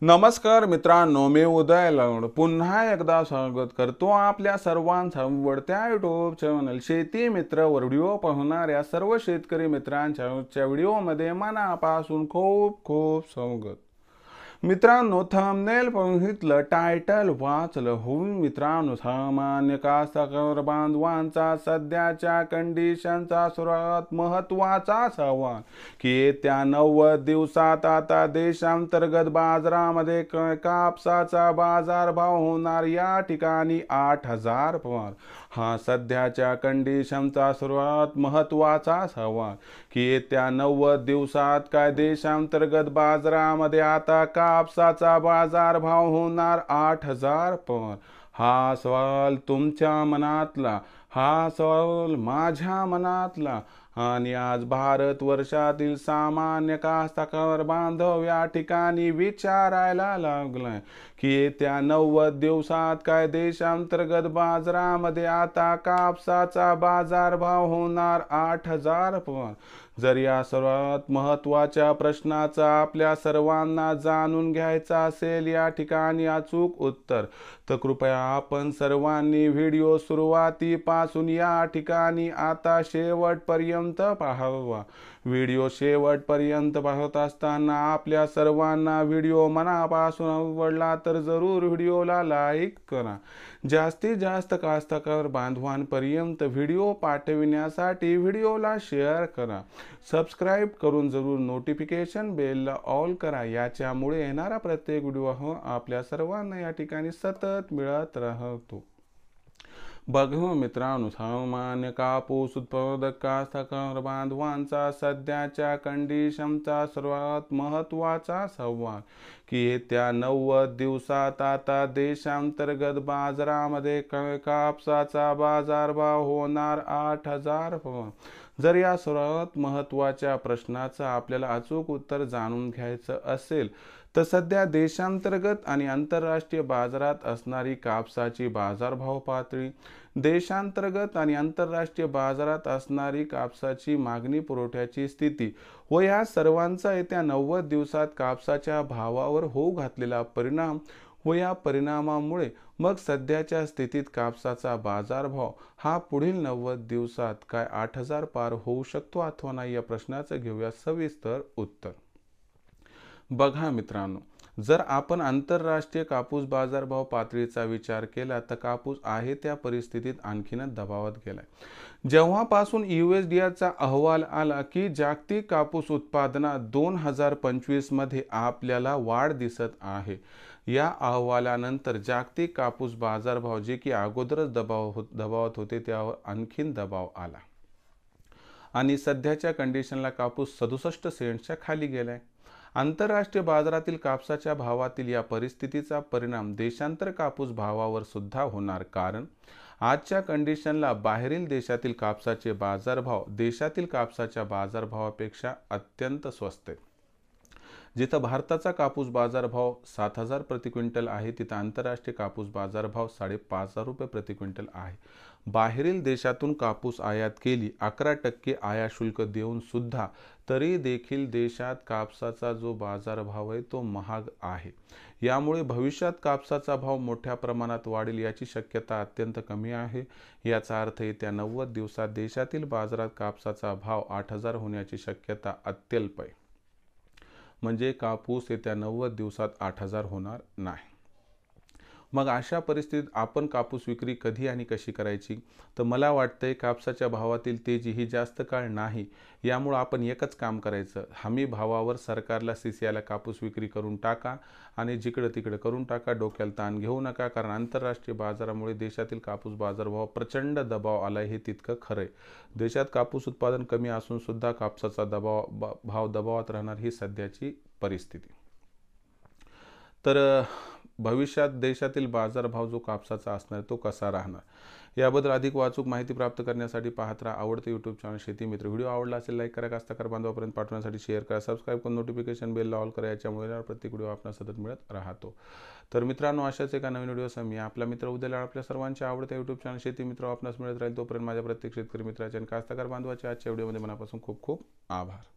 नमस्कार मित्रांनो, मी उदय लवड पुन्हा एकदा स्वागत करतो आपल्या सर्वांचं आवडत्या युट्यूब चॅनल शेती मित्र वर व्हिडिओ पाहणाऱ्या सर्व शेतकरी मित्रांच्या व्हिडिओमध्ये मनापासून खूप खूप स्वागत। मित्रांनो, थंबनेल बघितलं, टायटल वाचलं होऊन मित्रांनो, सामान्य कास्तकार बांधवांचा सध्याच्या कंडिशनचा सर्वात महत्वाचा सवाल की येत्या 90 दिवसात आता देशांतर्गत बाजारामध्ये कापसाचा बाजारभाव होणार या ठिकाणी 8,000 पवार। हा सध्याच्या कंडिशनचा सर्वात महत्वाचा सवाल की येत्या 90 दिवसात काय देशांतर्गत बाजारामध्ये आता कापसाचा बाजारभाव होणार 8,000 पवार। हा सवाल तुमच्या मनातला, हा सवाल माझ्या मनातला आणि आज भारत वर्षातील सामान्य कास्तकार बांधव या ठिकाणी विचारायला लागलाय की येत्या 90 दिवसात काय देशांतर्गत बाजारामध्ये आता कापसाचा बाजारभाव होणार 8,000 पवार। जर या सर्वात महत्वाच्या प्रश्नाचा आपल्या सर्वांना जाणून घ्यायचा असेल या ठिकाणी अचूक उत्तर, तर कृपया आपण सर्वांनी व्हिडिओ सुरुवातीपासून या ठिकाणी आता शेवटपर्यंत पाहावा। व्हिडिओ शेवटपर्यंत पाहत असताना आपल्या सर्वांना व्हिडिओ मनापासून आवडला तर जरूर व्हिडिओला लाईक करा। जास्तीत जास्त कास्तकार बांधवांपर्यंत व्हिडिओ पाठविण्यासाठी व्हिडिओला शेअर करा। सबस्क्राईब करून जरूर नोटिफिकेशन बेलला ऑल करा, याच्यामुळे येणारा प्रत्येक व्हिडिओ आपल्या सर्वांना या ठिकाणी सतत मिळत राहतो। बघा मित्रांनो, सामान्य कापूस उत्पादक कास्तकार बांधवांचा सध्याच्या कंडिशनचा सर्वात महत्वाचा सवाल की येत्या 90 दिवसात आता देशांतर्गत बाजारामध्ये कापसाचा बाजारभाव होणार 8,000 पवार। जर या सर्वात महत्वाच्या प्रश्नाचं आपल्याला अचूक उत्तर जाणून घ्यायचं असेल तर सध्या देशांतर्गत आणि आंतरराष्ट्रीय बाजारात असणारी कापसाची बाजारभाव पातळी, देशांतर्गत आणि आंतरराष्ट्रीय बाजारात असणारी कापसाची मागणी पुरवठ्याची स्थिती व या सर्वांचा येत्या 90 दिवसात कापसाच्या भावावर होऊ घातलेला परिणाम व या परिणामामुळे मग सध्याच्या स्थितीत कापसाचा बाजारभाव हा पुढील 90 दिवसात काय 8,000 पार होऊ शकतो अथवा नाही, या प्रश्नाचं घेऊया सविस्तर उत्तर। बघा मित्रांनो, जर आपण आंतरराष्ट्रीय कापूस बाजारभाव पातळीचा विचार केला तर कापूस आहे त्या परिस्थितीत आणखीनच दबावात गेलाय। जेव्हापासून USDA अहवाल आला की जागतिक कापूस उत्पादनात 2025 मध्ये आपल्याला वाढ दिसत आहे, या अहवालानंतर जागतिक कापूस बाजारभाव जे की अगोदरच दबावात होते त्यावर आणखीन दबाव आला आणि सध्याच्या कंडिशनला कापूस 67 सेंट्सच्या खाली गेलाय। आंतरराष्ट्रीय बाजारातील कापसाच्या भावातील या परिस्थितीचा परिणाम देशांतर कापूस भावावर सुद्धा होणार, कारण आजच्या कंडिशनला बाहेरील देशातील कापसाचे बाजारभाव देशातील कापसाच्या बाजारभावापेक्षा अत्यंत स्वस्त आहेत। जिथं भारताचा कापूस बाजारभाव 7,000 प्रति क्विंटल आहे, तिथं आंतरराष्ट्रीय कापूस बाजारभाव 5,500 रुपये प्रति क्विंटल आहे। बाहेरील देशातून कापूस आयात केली 11% आयात शुल्क देऊन सुद्धा तरी देखील देशात कापसाचा जो बाजारभाव आहे तो महाग आहे। यामुळे भविष्यात कापसाचा भाव मोठ्या प्रमाणात वाढेल याची शक्यता अत्यंत कमी आहे। याचा अर्थ येत्या 90 दिवसात देशातील बाजारात कापसाचा भाव 8,000 होण्याची शक्यता अत्यल्प आहे। म्हणजे कापूस येत्या 90 दिवसात 8,000 होणार नाही। मग अशा परिस्थितीत आपण कापूस विक्री कधी आणि कशी करायची, तर मला वाटतंय कापसाच्या भावातील तेजी ही जास्त काळ नाही, यामुळे आपण एकच काम करायचं, हमी भावावर सरकारला CCIला कापूस विक्री करून टाका आणि जिकडं तिकडं करून टाका, डोक्याला ताण घेऊ नका, कारण आंतरराष्ट्रीय बाजारामुळे देशातील कापूस बाजारभाव प्रचंड दबाव आलाय हे तितकं खरंय। देशात कापूस उत्पादन कमी असून सुद्धा कापसाचा भाव दबावात राहणार ही सध्याची परिस्थिती। तर भविष्यात देशातील बाजारभाव जो कापसाचा असणार तो कसा राहणार याबद्दल अधिक वाचूक माहिती प्राप्त करण्यासाठी पाहत राहा आवडते यूट्यूब चॅनल शेती मित्र। व्हिडिओ आवडला असेल लाईक करा, कास्तकार बांधवापर्यंत पाठवण्यासाठी शेअर करा, सबस्क्राईब करून नोटिफिकेशन बेलला ऑल करा, याच्यामुळे प्रत्येक व्हिडिओ आपल्याला सतत मिळत राहतो। तर मित्रांनो, अशाच एका नवीन व्हिडिओसह मी आपला मित्र उद्याला आपल्या सर्वांच्या आवडत्या यूट्यूब चॅनल शेती मित्र आपणास मिळत राहील। तोपर्यंत माझ्या प्रत्येक शेतकरी मित्राच्या आणि कास्तकार बांधवाच्या आजच्या व्हिडिओमध्ये मनापासून खूप खूप आभार।